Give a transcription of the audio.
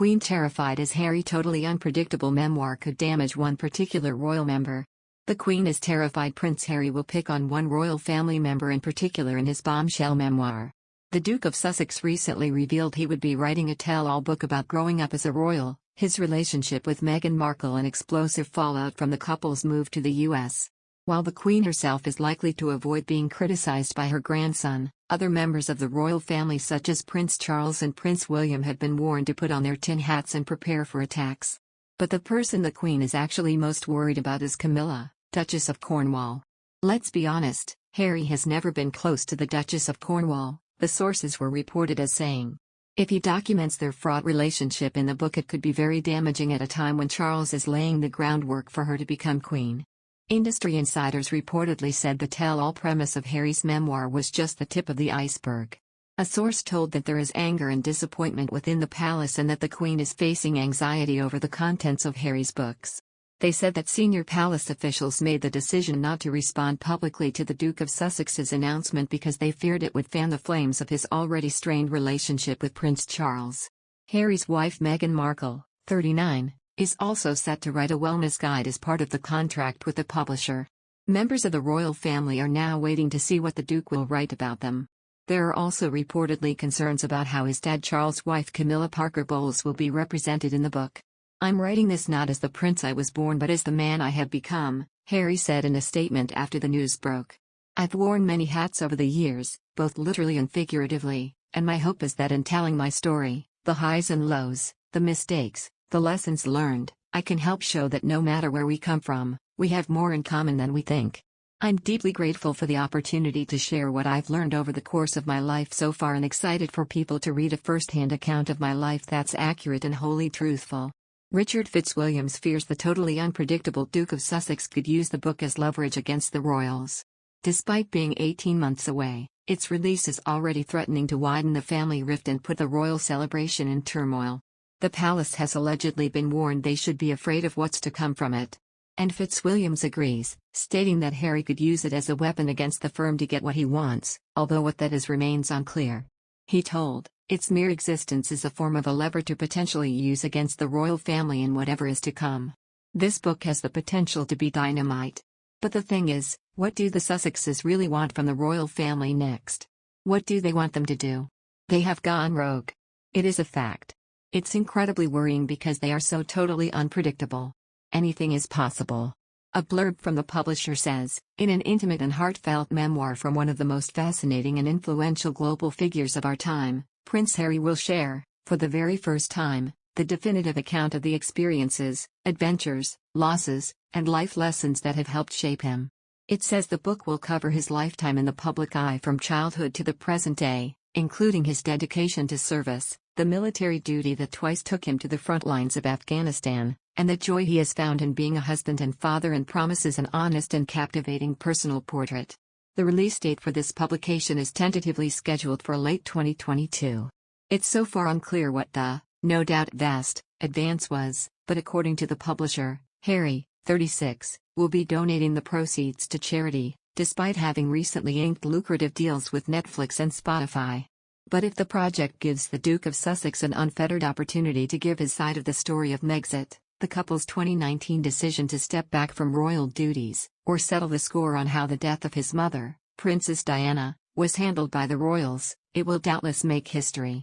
Queen terrified as Harry totally unpredictable memoir could damage one particular royal member. The Queen is terrified Prince Harry will pick on one royal family member in particular in his bombshell memoir. The Duke of Sussex recently revealed he would be writing a tell-all book about growing up as a royal, his relationship with Meghan Markle and explosive fallout from the couple's move to the US. While the Queen herself is likely to avoid being criticized by her grandson, other members of the royal family such as Prince Charles and Prince William have been warned to put on their tin hats and prepare for attacks. But the person the Queen is actually most worried about is Camilla, Duchess of Cornwall. Let's be honest, Harry has never been close to the Duchess of Cornwall, the sources were reported as saying. If he documents their fraught relationship in the book, it could be very damaging at a time when Charles is laying the groundwork for her to become queen. Industry insiders reportedly said the tell-all premise of Harry's memoir was just the tip of the iceberg. A source told that there is anger and disappointment within the palace and that the Queen is facing anxiety over the contents of Harry's books. They said that senior palace officials made the decision not to respond publicly to the Duke of Sussex's announcement because they feared it would fan the flames of his already strained relationship with Prince Charles. Harry's wife Meghan Markle, 39, is also set to write a wellness guide as part of the contract with the publisher. Members of the royal family are now waiting to see what the Duke will write about them. There are also reportedly concerns about how his dad Charles' wife Camilla Parker Bowles will be represented in the book. "I'm writing this not as the prince I was born but as the man I have become," Harry said in a statement after the news broke. "I've worn many hats over the years, both literally and figuratively, and my hope is that in telling my story, the highs and lows, the mistakes, the lessons learned, I can help show that no matter where we come from, we have more in common than we think. I'm deeply grateful for the opportunity to share what I've learned over the course of my life so far and excited for people to read a first-hand account of my life that's accurate and wholly truthful." Richard Fitzwilliams fears the totally unpredictable Duke of Sussex could use the book as leverage against the royals. Despite being 18 months away, its release is already threatening to widen the family rift and put the royal celebration in turmoil. The palace has allegedly been warned they should be afraid of what's to come from it. And Fitzwilliams agrees, stating that Harry could use it as a weapon against the firm to get what he wants, although what that is remains unclear. He told, "Its mere existence is a form of a lever to potentially use against the royal family in whatever is to come. This book has the potential to be dynamite. But the thing is, what do the Sussexes really want from the royal family next? What do they want them to do? They have gone rogue. It is a fact. It's incredibly worrying because they are so totally unpredictable. Anything is possible." A blurb from the publisher says, "In an intimate and heartfelt memoir from one of the most fascinating and influential global figures of our time, Prince Harry will share, for the very first time, the definitive account of the experiences, adventures, losses, and life lessons that have helped shape him." It says the book will cover his lifetime in the public eye from childhood to the present day, including his dedication to service, the military duty that twice took him to the front lines of Afghanistan, and the joy he has found in being a husband and father, and promises an honest and captivating personal portrait. The release date for this publication is tentatively scheduled for late 2022. It's so far unclear what the, no doubt vast, advance was, but according to the publisher, Harry, 36, will be donating the proceeds to charity, despite having recently inked lucrative deals with Netflix and Spotify. But if the project gives the Duke of Sussex an unfettered opportunity to give his side of the story of Megxit, the couple's 2019 decision to step back from royal duties, or settle the score on how the death of his mother, Princess Diana, was handled by the royals, it will doubtless make history.